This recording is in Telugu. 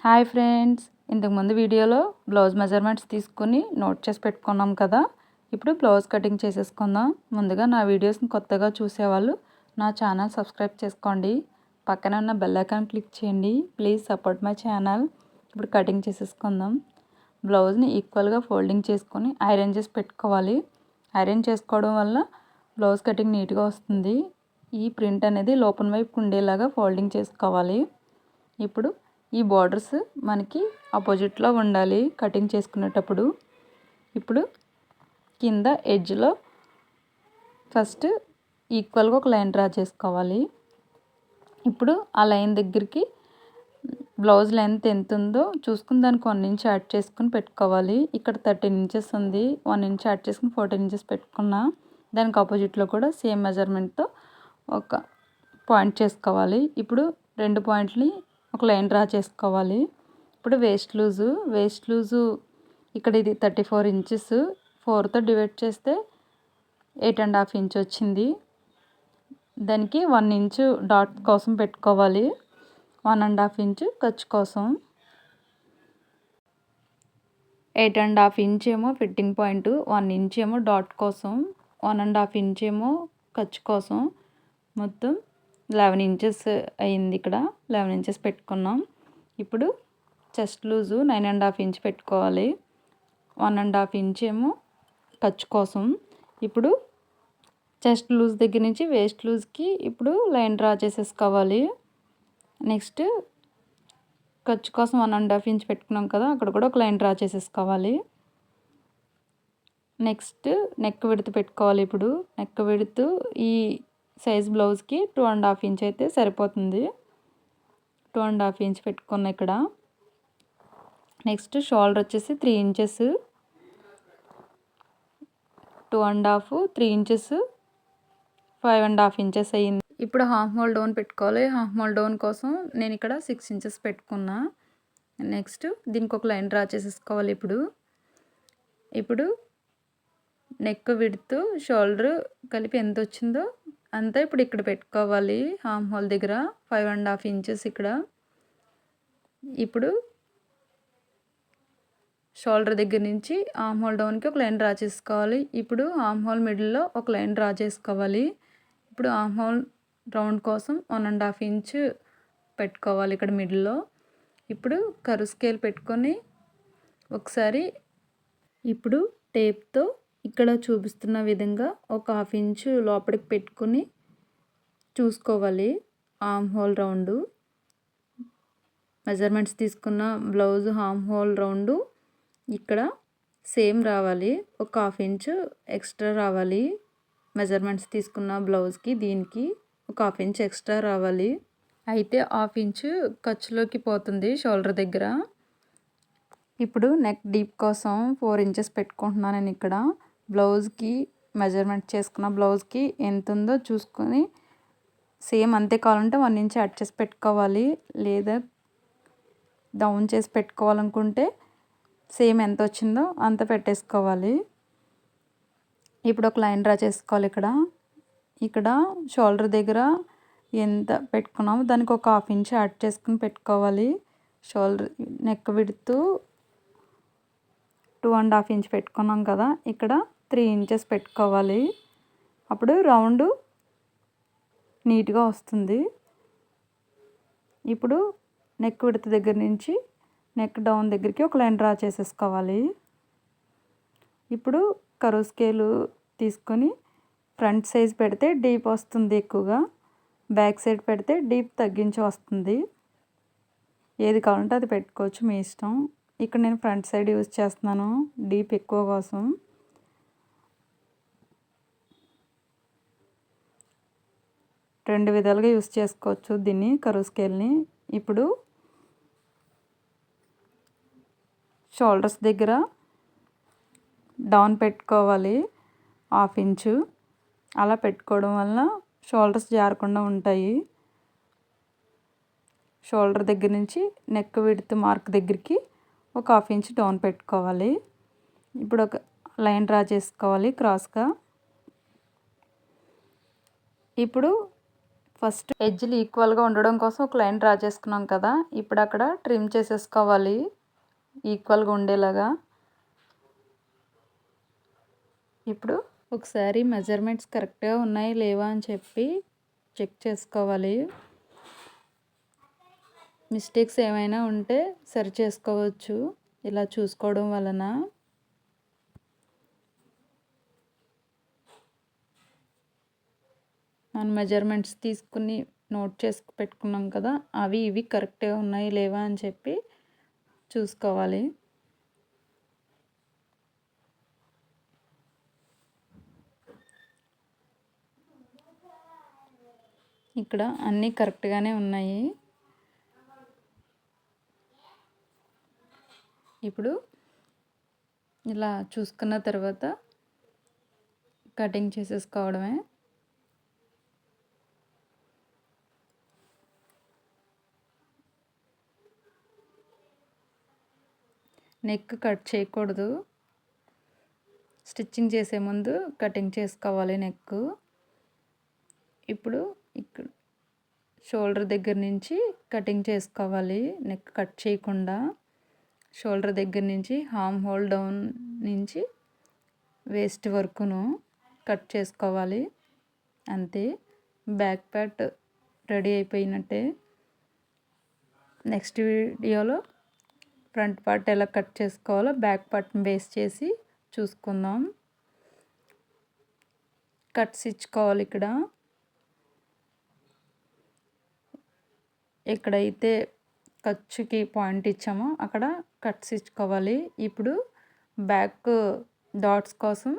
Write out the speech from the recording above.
హాయ్ ఫ్రెండ్స్, ఇంతకుముందు వీడియోలో బ్లౌజ్ మెజర్మెంట్స్ తీసుకుని నోట్ చేసి పెట్టుకున్నాం కదా. ఇప్పుడు బ్లౌజ్ కటింగ్ చేసేసుకుందాం. ముందుగా నా వీడియోస్ని కొత్తగా చూసేవాళ్ళు నా ఛానల్ సబ్స్క్రైబ్ చేసుకోండి, పక్కన ఉన్న బెల్ ఐకాన్ క్లిక్ చేయండి. Please support my channel. ఇప్పుడు కటింగ్ చేసేసుకుందాం. బ్లౌజ్ని ఈక్వల్గా ఫోల్డింగ్ చేసుకొని ఐరన్ చేసి పెట్టుకోవాలి. ఐరన్ చేసుకోవడం వల్ల బ్లౌజ్ కటింగ్ నీట్గా వస్తుంది. ఈ ప్రింట్ అనేది లోపల వైపు ఉండేలాగా ఫోల్డింగ్ చేసుకోవాలి. ఇప్పుడు ఈ బార్డర్స్ మనకి ఆపోజిట్లో ఉండాలి కటింగ్ చేసుకునేటప్పుడు. ఇప్పుడు కింద ఎడ్జ్లో ఫస్ట్ ఈక్వల్గా ఒక లైన్ డ్రా చేసుకోవాలి. ఇప్పుడు ఆ లైన్ దగ్గరికి బ్లౌజ్ లెంత్ ఎంత ఉందో చూసుకుని దానికి 1 ఇంచ్ యాడ్ చేసుకుని పెట్టుకోవాలి. ఇక్కడ 13 ఇంచెస్ ఉంది, 1 ఇంచ్ యాడ్ చేసుకుని 14 ఇంచెస్ పెట్టుకున్నా. దానికి ఆపోజిట్లో కూడా సేమ్ మెజర్మెంట్తో ఒక పాయింట్ చేసుకోవాలి. ఇప్పుడు 2 పాయింట్ని ఒక లైన్ డ్రా చేసుకోవాలి. ఇప్పుడు వేస్ట్ లూజు ఇక్కడ ఇది 34 ఇంచెస్, 4తో డివైడ్ చేస్తే 8.5 ఇంచ్ వచ్చింది. దానికి 1 ఇంచు డాట్ కోసం పెట్టుకోవాలి, 1.5 ఇంచు ఖర్చు కోసం. 8.5 ఇంచ్ ఏమో ఫిట్టింగ్ పాయింట్, 1 ఇంచ్ ఏమో డాట్ కోసం, 1.5 ఇంచ్ ఏమో ఖర్చు కోసం. మొత్తం 11 ఇంచెస్ అయింది. ఇక్కడ 11 ఇంచెస్ పెట్టుకున్నాం. ఇప్పుడు చెస్ట్ లూజు 9.5 ఇంచ్ పెట్టుకోవాలి, 1.5 ఇంచ్ ఏమో ఖర్చు కోసం. ఇప్పుడు చెస్ట్ లూజ్ దగ్గర నుంచి వేస్ట్ లూజ్కి ఇప్పుడు లైన్ డ్రా చేసేసుకోవాలి. నెక్స్ట్ ఖర్చు కోసం 1.5 ఇంచ్ పెట్టుకున్నాం కదా, అక్కడ కూడా ఒక లైన్ డ్రా చేసేసుకోవాలి. నెక్స్ట్ నెక్ విడ్త్ పెట్టుకోవాలి. ఇప్పుడు నెక్ విడ్త్ ఈ సైజ్ బ్లౌజ్కి 2.5 ఇంచ్ అయితే సరిపోతుంది. 2.5 ఇంచ్ పెట్టుకున్నా ఇక్కడ. నెక్స్ట్ షోల్డర్ వచ్చేసి 3 ఇంచెస్, 2.5, 3 ఇంచెస్, 5.5 ఇంచెస్ అయ్యింది. ఇప్పుడు హాఫ్ మోల్ డౌన్ పెట్టుకోవాలి. హాఫ్ మోల్ డౌన్ కోసం నేను ఇక్కడ 6 ఇంచెస్ పెట్టుకున్నా. నెక్స్ట్ దీనికి ఒక లైన్ డ్రా చేసేసుకోవాలి. ఇప్పుడు నెక్ విడ్త్ షోల్డర్ కలిపి ఎంత వచ్చిందో అంతా ఇప్పుడు ఇక్కడ పెట్టుకోవాలి. హామ్ హోల్ దగ్గర 5.5 ఇంచెస్ ఇక్కడ. ఇప్పుడు షోల్డర్ దగ్గర నుంచి ఆర్మ్ హోల్ డౌన్కి ఒక లైన్ డ్రా చేసుకోవాలి. ఇప్పుడు ఆర్మ్ హోల్ మిడిల్లో ఒక లైన్ డ్రా చేసుకోవాలి. ఇప్పుడు ఆర్మ్ హోల్ రౌండ్ కోసం 1.5 ఇంచ్ పెట్టుకోవాలి ఇక్కడ మిడిల్లో. ఇప్పుడు కర్వ్ స్కేల్ పెట్టుకొని ఒకసారి ఇప్పుడు టేప్తో ఇక్కడ చూపిస్తున్న విధంగా ఒక 1/2 ఇంచు లోపలికి పెట్టుకుని చూసుకోవాలి. ఆర్మ్ హోల్ రౌండు మెజర్మెంట్స్ తీసుకున్న బ్లౌజ్ ఆర్మ్ హోల్ రౌండు ఇక్కడ సేమ్ రావాలి. ఒక 1/2 ఇంచు ఎక్స్ట్రా రావాలి. మెజర్మెంట్స్ తీసుకున్న బ్లౌజ్కి దీనికి ఒక 1/2 ఇంచ్ ఎక్స్ట్రా రావాలి. అయితే 1/2 ఇంచు ఖర్చులోకి పోతుంది షోల్డర్ దగ్గర. ఇప్పుడు నెక్ డీప్ కోసం 4 ఇంచెస్ పెట్టుకుంటున్నాను నేను ఇక్కడ. బ్లౌజ్కి మెజర్మెంట్ చేసుకున్న బ్లౌజ్కి ఎంత ఉందో చూసుకొని సేమ్ అంతే కావాలంటే 1 ఇంచ్ యాడ్ చేసి పెట్టుకోవాలి. లేదా డౌన్ చేసి పెట్టుకోవాలనుకుంటే సేమ్ ఎంత వచ్చిందో అంత పెట్టేసుకోవాలి. ఇప్పుడు ఒక లైన్ డ్రా చేసుకోవాలి. ఇక్కడ షోల్డర్ దగ్గర ఎంత పెట్టుకున్నామో దానికి ఒక 1/2 ఇంచ్ యాడ్ చేసుకుని పెట్టుకోవాలి. షోల్డర్ నెక్ విడ్త్ 2.5 ఇంచ్ పెట్టుకున్నాం కదా, ఇక్కడ 3 ఇంచెస్ పెట్టుకోవాలి. అప్పుడు రౌండ్ నీట్గా వస్తుంది. ఇప్పుడు నెక్ విడ్త్ దగ్గర నుంచి నెక్ డౌన్ దగ్గరికి ఒక లైన్ డ్రా చేసేసుకోవాలి. ఇప్పుడు కర్వ్ స్కేలు తీసుకొని ఫ్రంట్ సైజ్ పెడితే డీప్ వస్తుంది ఎక్కువగా, బ్యాక్ సైడ్ పెడితే డీప్ తగ్గించి వస్తుంది. ఏది కావాలంటే అది పెట్టుకోవచ్చు, మీ ఇష్టం. ఇక్కడ నేను ఫ్రంట్ సైడ్ యూజ్ చేస్తున్నాను డీప్ ఎక్కువ కోసం. రెండు విధాలుగా యూజ్ చేసుకోవచ్చు దీన్ని, కర్వ్ స్కేల్ని. ఇప్పుడు షోల్డర్స్ దగ్గర డౌన్ పెట్టుకోవాలి 1/2 ఇంచు. అలా పెట్టుకోవడం వల్ల షోల్డర్స్ జారకుండా ఉంటాయి. షోల్డర్ దగ్గర నుంచి నెక్ విడ్త్ మార్క్ దగ్గరికి ఒక 1/2 ఇంచ్ డౌన్ పెట్టుకోవాలి. ఇప్పుడు ఒక లైన్ డ్రా చేసుకోవాలి క్రాస్గా. ఇప్పుడు ఫస్ట్ ఎడ్జ్లు ఈక్వల్గా ఉండడం కోసం ఒక లైన్ డ్రా చేసుకున్నాం కదా, ఇప్పుడు అక్కడ ట్రిమ్ చేసేసుకోవాలి ఈక్వల్గా ఉండేలాగా. ఇప్పుడు ఒకసారి మెజర్మెంట్స్ కరెక్ట్గా ఉన్నాయి లేవా అని చెప్పి చెక్ చేసుకోవాలి. మిస్టేక్స్ ఏమైనా ఉంటే సరి చేసుకోవచ్చు ఇలా చూసుకోవడం వలన. మనం మెజర్మెంట్స్ తీసుకుని నోట్ చేసి పెట్టుకున్నాం కదా, అవి ఇవి కరెక్ట్గా ఉన్నాయి లేవా అని చెప్పి చూసుకోవాలి. ఇక్కడ అన్నీ కరెక్ట్గానే ఉన్నాయి. ఇప్పుడు ఇలా చూసుకున్న తర్వాత కటింగ్ చేసేసుకోవడమే. నెక్ కట్ చేయకూడదు, స్టిచ్చింగ్ చేసే ముందు కటింగ్ చేసుకోవాలి నెక్. ఇప్పుడు ఇక్కడ షోల్డర్ దగ్గర నుంచి కటింగ్ చేసుకోవాలి, నెక్ కట్ చేయకుండా. షోల్డర్ దగ్గర నుంచి హామ్ హోల్ డౌన్ నుంచి వేస్ట్ వరకును కట్ చేసుకోవాలి. అంతే, బ్యాక్ పార్ట్ రెడీ అయిపోయినట్టే. నెక్స్ట్ వీడియోలో ఫ్రంట్ పార్ట్ ఎలా కట్ చేసుకోవాలో బ్యాక్ పార్ట్ని బేస్ చేసి చూసుకుందాం. కట్స్ ఇచ్చుకోవాలి. ఎక్కడైతే ఖర్చుకి పాయింట్ ఇచ్చామో అక్కడ కట్స్ ఇచ్చుకోవాలి. ఇప్పుడు బ్యాక్ డాట్స్ కోసం